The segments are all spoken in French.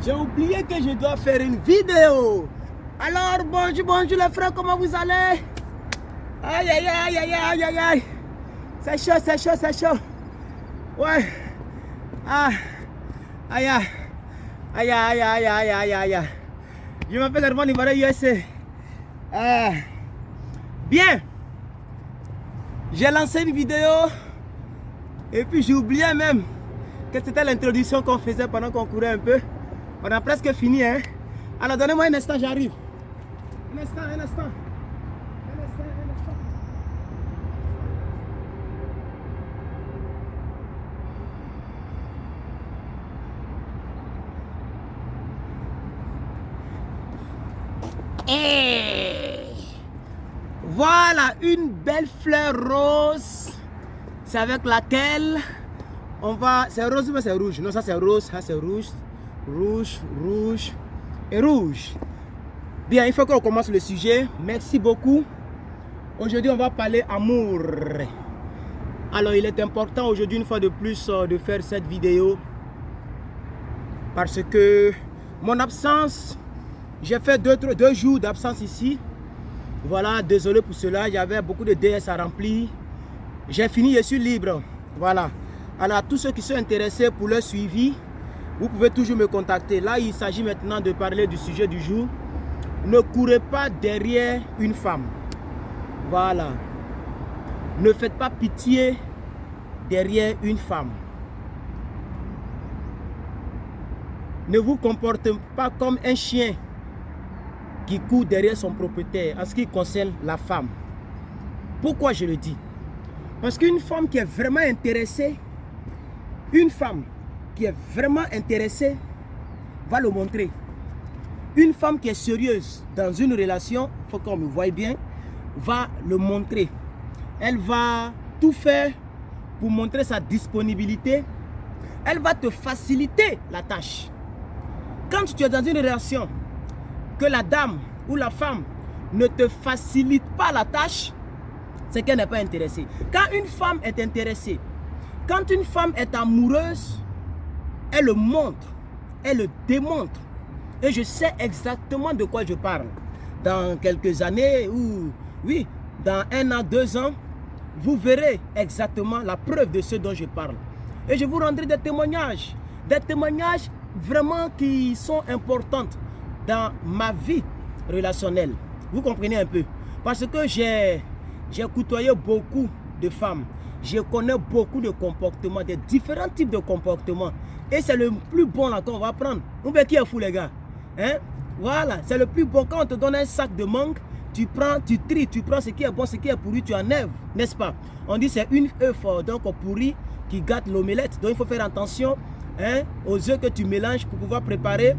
J'ai oublié que je dois faire une vidéo. Alors, bonjour les frères, comment vous allez? Aïe, aïe, aïe, aïe, aïe, aïe, aïe. C'est chaud, c'est chaud, c'est chaud. Ouais. Ah. Aïe, aïe. Aïe, aïe, aïe, aïe, aïe, aïe, aïe. Je m'appelle Herman Ibarra USA. Bien. J'ai lancé une vidéo. Et puis j'ai oublié même que c'était l'introduction qu'on faisait pendant qu'on courait un peu. On a presque fini, hein. Alors donnez-moi un instant, j'arrive. Un instant, un instant. Un instant, un instant. Et voilà une belle fleur rose. C'est avec laquelle on va... C'est rose ou c'est rouge? Non, ça c'est rose, ça c'est rouge. Rouge, rouge et rouge. Bien, il faut qu'on commence le sujet. Merci beaucoup. Aujourd'hui, on va parler amour. Alors, il est important aujourd'hui, une fois de plus, de faire cette vidéo. Parce que mon absence, j'ai fait deux jours d'absence ici. Voilà, désolé pour cela. J'avais beaucoup de DS à remplir. J'ai fini, je suis libre. Voilà. Alors, tous ceux qui sont intéressés pour le suivi, vous pouvez toujours me contacter. Là, il s'agit maintenant de parler du sujet du jour. Ne courez pas derrière une femme. Voilà. Ne faites pas pitié derrière une femme. Ne vous comportez pas comme un chien qui court derrière son propriétaire en ce qui concerne la femme. Pourquoi je le dis? Parce qu'une femme qui est vraiment intéressée, une femme qui est vraiment intéressée va le montrer. Une femme qui est sérieuse dans une relation, il faut qu'on me voie bien, va le montrer. Elle va tout faire pour montrer sa disponibilité. Elle va te faciliter la tâche. Quand tu es dans une relation, que la dame ou la femme ne te facilite pas la tâche, c'est qu'elle n'est pas intéressée. Quand une femme est intéressée, quand une femme est amoureuse, elle le montre, elle le démontre. Et je sais exactement de quoi je parle. Dans quelques années, ou oui, dans 1 an, 2 ans, vous verrez exactement la preuve de ce dont je parle. Et je vous rendrai des témoignages vraiment qui sont importants dans ma vie relationnelle. Vous comprenez un peu? Parce que j'ai côtoyé beaucoup de femmes. Je connais beaucoup de comportements, des différents types de comportements. Et c'est le plus bon là qu'on va prendre. Vous voyez qui est fou les gars? Hein? Voilà, c'est le plus bon. Quand on te donne un sac de mangue, tu prends, tu tries, tu prends ce qui est bon, ce qui est pourri, tu enlèves, n'est-ce pas? On dit c'est une œuf donc pourri qui gâte l'omelette. Donc il faut faire attention aux œufs que tu mélanges pour pouvoir préparer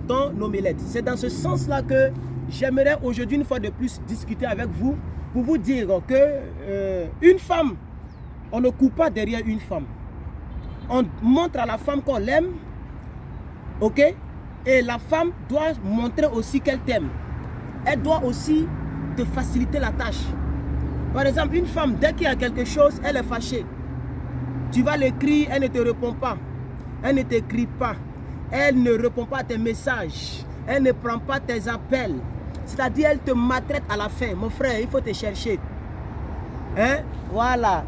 ton omelette. C'est dans ce sens-là que j'aimerais aujourd'hui une fois de plus discuter avec vous pour vous dire que une femme, on ne court pas derrière une femme. On montre à la femme qu'on l'aime, ok? Et la femme doit montrer aussi qu'elle t'aime. Elle doit aussi te faciliter la tâche. Par exemple, une femme, dès qu'il y a quelque chose, elle est fâchée. Tu vas l'écrire, elle ne te répond pas. Elle ne t'écrit pas. Elle ne répond pas à tes messages. Elle ne prend pas tes appels. C'est-à-dire, elle te maltraite à la fin. Mon frère, il faut te chercher. Hein? Voilà.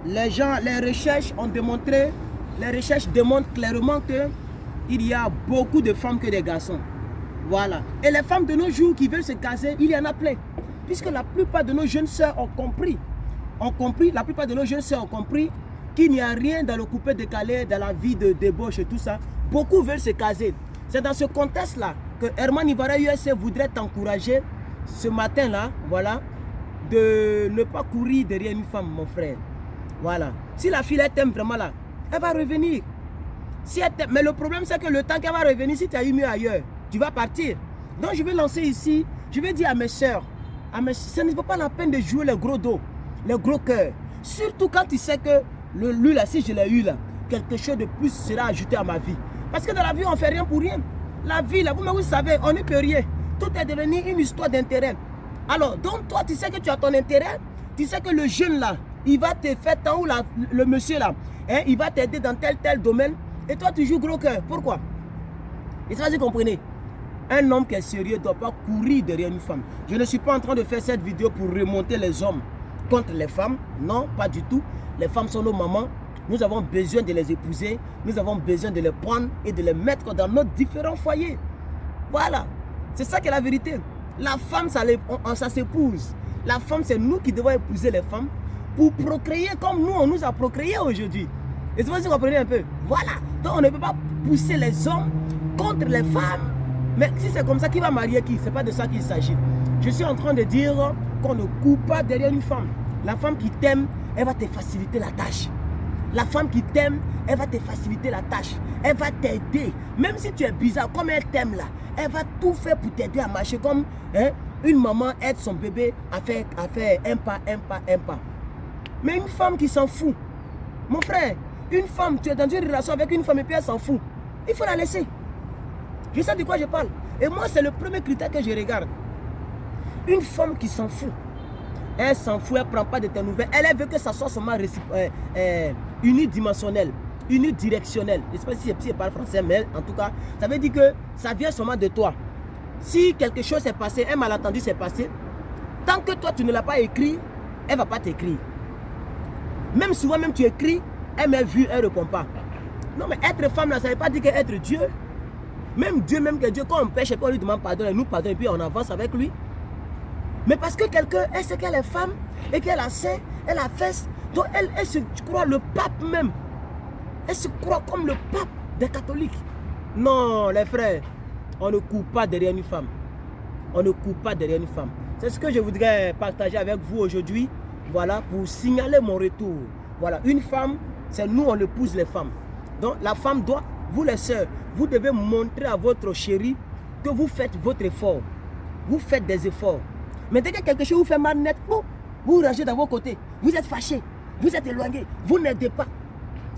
Les gens, les recherches ont démontré, les recherches démontrent clairement que il y a beaucoup de femmes que des garçons. Voilà. Et les femmes de nos jours qui veulent se caser, il y en a plein. Puisque la plupart de nos jeunes sœurs ont compris. La plupart de nos jeunes sœurs ont compris qu'il n'y a rien dans le coupé décalé, dans la vie de débauche et tout ça. Beaucoup veulent se caser. C'est dans ce contexte-là que Herman Ibarra USA voudrait t'encourager ce matin-là, voilà, de ne pas courir derrière une femme, mon frère. Voilà. Si la fille elle t'aime vraiment là, elle va revenir. Si elle mais le problème c'est que le temps qu'elle va revenir, si tu as eu mieux ailleurs, tu vas partir. Donc je vais lancer ici, je vais dire à mes soeurs, ce n'est pas la peine de jouer les gros dos, les gros cœurs. Surtout quand tu sais que lui là, si je l'ai eu là, quelque chose de plus sera ajouté à ma vie. Parce que dans la vie, on ne fait rien pour rien. La vie là, vous savez, on ne peut rien. Tout est devenu une histoire d'intérêt. Alors, donc toi, tu sais que tu as ton intérêt, tu sais que le jeune là, il va te faire tant ou le monsieur là, il va t'aider dans tel domaine. Et toi, tu joues gros cœur. Pourquoi? Et ça, vous comprenez? Un homme qui est sérieux ne doit pas courir derrière une femme. Je ne suis pas en train de faire cette vidéo pour remonter les hommes contre les femmes. Non, pas du tout. Les femmes sont nos mamans. Nous avons besoin de les épouser. Nous avons besoin de les prendre et de les mettre dans nos différents foyers. Voilà. C'est ça qui est la vérité. La femme, ça s'épouse. La femme, c'est nous qui devons épouser les femmes pour procréer comme nous, on nous a procréé aujourd'hui. Et c'est pour ça que vous comprenez un peu. Voilà. Donc, on ne peut pas pousser les hommes contre les femmes. Mais si c'est comme ça, qui va marier qui? Ce n'est pas de ça qu'il s'agit. Je suis en train de dire qu'on ne coupe pas derrière une femme. La femme qui t'aime, elle va te faciliter la tâche. La femme qui t'aime, elle va te faciliter la tâche. Elle va t'aider. Même si tu es bizarre, comme elle t'aime là, elle va tout faire pour t'aider à marcher. Comme une maman aide son bébé à faire un pas. Mais une femme qui s'en fout. Mon frère, une femme, tu es dans une relation avec une femme et puis elle s'en fout. Il faut la laisser. Je sais de quoi je parle. Et moi, c'est le premier critère que je regarde. Une femme qui s'en fout. Elle s'en fout, elle ne prend pas de tes nouvelles. Elle veut que ça soit seulement unidimensionnel, unidirectionnel. Je ne sais pas si elle parle français, mais en tout cas, ça veut dire que ça vient seulement de toi. Si quelque chose s'est passé, un malentendu s'est passé, tant que toi, tu ne l'as pas écrit, elle ne va pas t'écrire. Même souvent, même tu écris, elle m'a vu, elle ne répond pas. Non, mais être femme, là, ça ne veut pas dire qu'être Dieu. Même Dieu, même que Dieu, quand on pêche, on lui demande pardon, elle nous pardonne et puis on avance avec lui. Mais parce que quelqu'un, elle sait qu'elle est femme et qu'elle a sein, elle a fesse, donc elle se croit le pape même. Elle se croit comme le pape des catholiques. Non, les frères, on ne coupe pas derrière une femme. On ne coupe pas derrière une femme. C'est ce que je voudrais partager avec vous aujourd'hui. Voilà, pour signaler mon retour. Voilà, une femme, c'est nous, on épouse les femmes. Donc la femme doit, vous les sœurs, vous devez montrer à votre chéri que vous faites votre effort. Vous faites des efforts. Mais dès que quelque chose vous fait mal net, vous rangez dans vos côtés. Vous êtes fâché, vous êtes éloigné, vous n'aidez pas.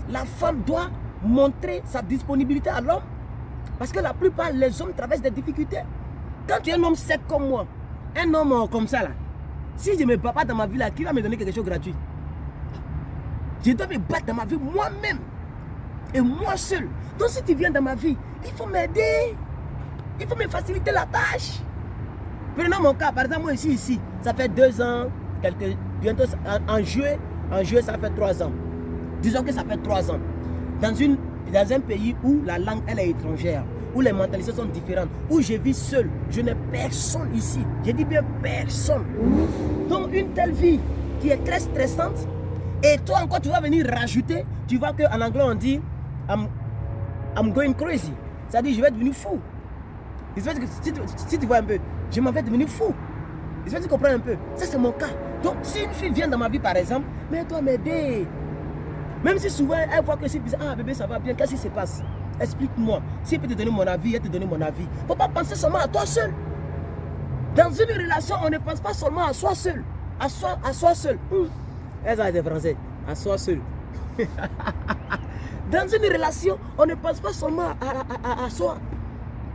La femme doit montrer sa disponibilité à l'homme. Parce que la plupart, les hommes traversent des difficultés. Quand tu es un homme sec comme moi, un homme comme ça, là, si je ne me bats pas dans ma vie, là, qui va me donner quelque chose de gratuit? Je dois me battre dans ma vie moi-même. Et moi seul. Donc si tu viens dans ma vie, il faut m'aider. Il faut me faciliter la tâche. Prenons mon cas, par exemple, moi ici, ça fait 2 ans, bientôt en juillet, ça fait 3 ans. Disons que ça fait 3 ans. Dans un pays où la langue elle est étrangère, où les mentalités sont différentes, où je vis seul, je n'ai personne ici. Je dis bien personne. Donc une telle vie qui est très stressante, et toi encore tu vas venir rajouter, tu vois qu'en anglais on dit I'm going crazy. C'est-à-dire je vais devenir fou. Si tu vois un peu, je m'en vais devenir fou. Je vais te comprendre un peu. Ça c'est mon cas. Donc si une fille vient dans ma vie par exemple, mais elle doit m'aider. Même si souvent elle voit que c'est bizarre, ah bébé ça va bien, qu'est-ce qui se passe? Explique-moi. Si elle peut te donner mon avis, elle te donne mon avis. Il ne faut pas penser seulement à toi seul. Dans une relation, on ne pense pas seulement à soi seul. À soi seul. Elles ont des français. À soi seul. Dans une relation, on ne pense pas seulement à soi.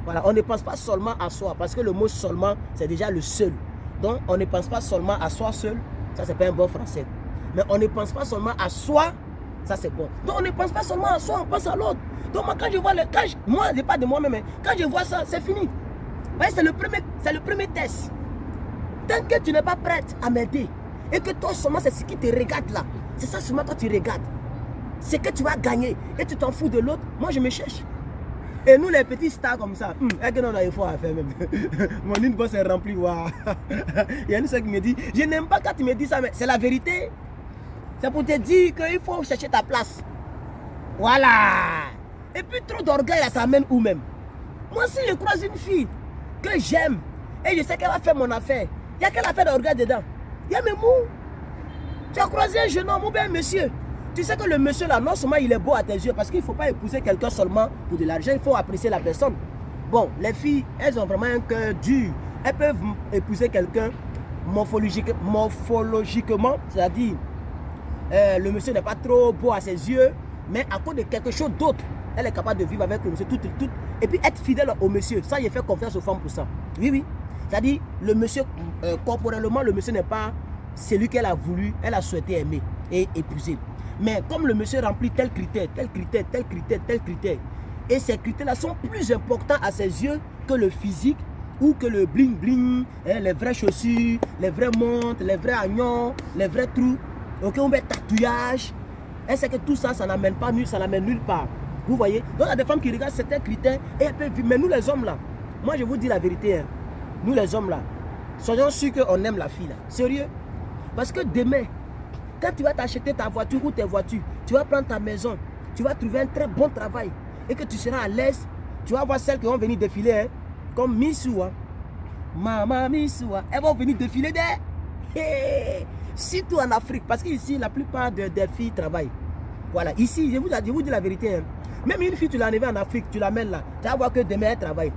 Voilà, on ne pense pas seulement à soi. Parce que le mot seulement, c'est déjà le seul. Donc, on ne pense pas seulement à soi seul. Ça, c'est pas un bon français. Mais on ne pense pas seulement à soi. Ça, c'est bon. Donc, on ne pense pas seulement à soi, on pense à l'autre. Donc, moi, quand je vois moi, je pas de moi-même, mais quand je vois ça, c'est fini. C'est le premier test. Tant que tu n'es pas prête à m'aider, et que toi seulement, c'est ce qui te regarde là. C'est ça seulement toi tu regardes. C'est que tu vas gagner, et tu t'en fous de l'autre. Moi, je me cherche. Et nous, les petits stars comme ça, on a effort à faire même. Mon inbox est rempli. Wow. Il y a une seule qui me dit, je n'aime pas quand tu me dis ça, mais c'est la vérité. C'est pour te dire qu'il faut chercher ta place. Voilà. Et puis trop d'orgueil, ça amène où même? Moi, si je croise une fille que j'aime et je sais qu'elle va faire mon affaire, il y a quelle affaire d'orgueil dedans? Il y a mes mots. Tu as croisé un jeune homme ou bien un monsieur. Tu sais que le monsieur là, non seulement il est beau à tes yeux, parce qu'il ne faut pas épouser quelqu'un seulement pour de l'argent, il faut apprécier la personne. Bon, les filles, elles ont vraiment un cœur dur. Elles peuvent épouser quelqu'un morphologiquement, c'est-à-dire le monsieur n'est pas trop beau à ses yeux, mais à cause de quelque chose d'autre, elle est capable de vivre avec le monsieur tout, et puis être fidèle au monsieur. Ça, il fait confiance aux femmes pour ça. Oui, oui. C'est-à-dire, le monsieur, corporellement, le monsieur n'est pas celui qu'elle a voulu, elle a souhaité aimer et épouser. Mais comme le monsieur remplit tel critère, Et ces critères-là sont plus importants à ses yeux que le physique ou que le bling-bling, hein, les vraies chaussures, les vraies montres, les vrais agnons, les vrais trous, ok, on met tatouage. Et c'est que tout ça, ça n'amène pas nulle, ça n'amène nulle part. Vous voyez? Donc il y a des femmes qui regardent certains critères et elles peuvent vivre. Mais nous les hommes là, moi je vous dis la vérité, hein, nous les hommes là, soyons sûrs qu'on aime la fille là. Sérieux? Parce que demain, quand tu vas t'acheter ta voiture ou tes voitures, tu vas prendre ta maison, tu vas trouver un très bon travail et que tu seras à l'aise, tu vas voir celles qui vont venir défiler, hein, comme Missoua, Maman Missoua, elles vont venir défiler des... Hey, surtout en Afrique, parce qu'ici, la plupart des filles travaillent. Voilà, ici, je vous dis la vérité, hein. Même une fille, tu l'as enlevée en Afrique, tu l'amènes là, tu vas voir que demain, elle travaille.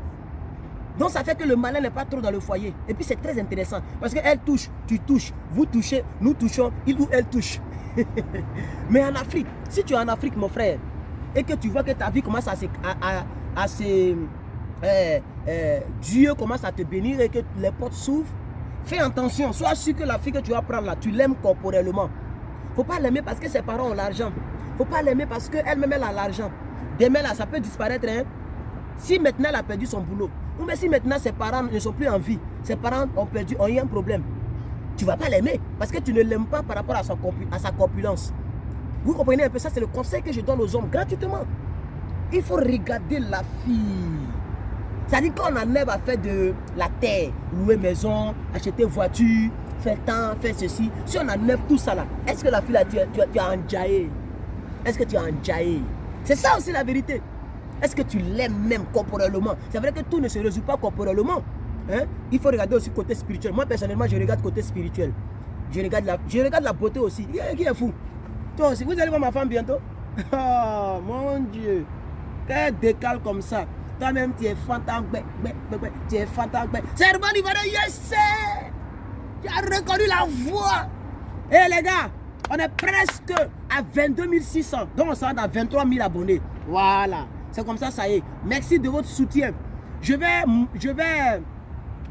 Donc, ça fait que le malin n'est pas trop dans le foyer. Et puis, c'est très intéressant, parce qu'elle touche, tu touches, vous touchez, nous touchons, il ou elle touche. Mais en Afrique, si tu es en Afrique, mon frère, et que tu vois que ta vie commence à se... Dieu commence à te bénir et que les portes s'ouvrent, fais attention, sois sûr que la fille que tu vas prendre là, tu l'aimes corporellement. Faut pas l'aimer parce que ses parents ont l'argent. Faut pas l'aimer parce qu'elle-même elle a l'argent. Demain là, ça peut disparaître, hein. Si maintenant elle a perdu son boulot, ou même si maintenant ses parents ne sont plus en vie, ses parents ont eu un problème, tu vas pas l'aimer parce que tu ne l'aimes pas par rapport à sa corpulence. Vous comprenez un peu? Ça, c'est le conseil que je donne aux hommes gratuitement. Il faut regarder la fille. C'est-à-dire qu'on enlève à faire de la terre, louer maison, acheter voiture, faire temps, faire ceci. Si on enlève tout ça là, est-ce que la fille là, tu as enjaillé? Est-ce que tu as enjaillé? C'est ça aussi la vérité. Est-ce que tu l'aimes même corporellement? C'est vrai que tout ne se résout pas corporellement. Hein? Il faut regarder aussi côté spirituel. Moi personnellement, je regarde côté spirituel. Je regarde la beauté aussi. Qui est fou? Toi aussi, vous allez voir ma femme bientôt? Oh mon Dieu! Qu'elle décale comme ça. Toi-même, tu es fantasme. Tu es fantasme. C'est Herman Ivoirien, yes! Tu as reconnu la voix. Eh les gars, on est presque à 22 600. Donc on sera à 23 000 abonnés. Voilà. C'est comme ça, ça y est. Merci de votre soutien. Je vais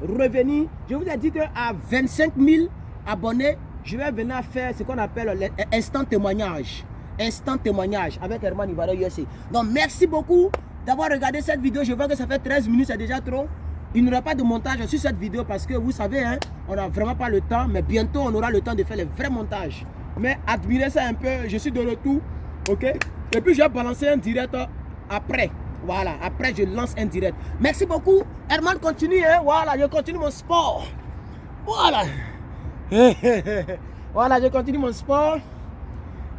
revenir. Je vous ai dit qu'à 25 000 abonnés, je vais venir faire ce qu'on appelle l'instant témoignage. Instant témoignage avec Herman Ivoirien USA. Donc merci beaucoup d'avoir regardé cette vidéo. Je vois que ça fait 13 minutes, c'est déjà trop. Il n'y aura pas de montage sur cette vidéo parce que vous savez, hein, on n'a vraiment pas le temps. Mais bientôt, on aura le temps de faire les vrais montages. Mais admirez ça un peu. Je suis de retour. Ok? Et puis, je vais balancer un direct après. Voilà. Après, je lance un direct. Merci beaucoup. Herman continue. Hein? Voilà. Je continue mon sport. Voilà. Voilà. Je continue mon sport.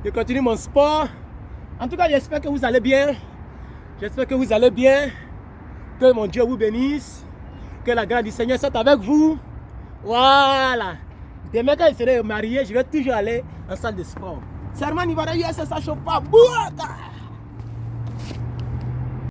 Je continue mon sport. En tout cas, j'espère que vous allez bien. J'espère que vous allez bien. Que mon Dieu vous bénisse. Que la grâce du Seigneur soit avec vous. Voilà. Demain, quand je serai marié, je vais toujours aller en salle de sport. C'est Herman Ivoirien, ça ne chauffe pas. Bouaka!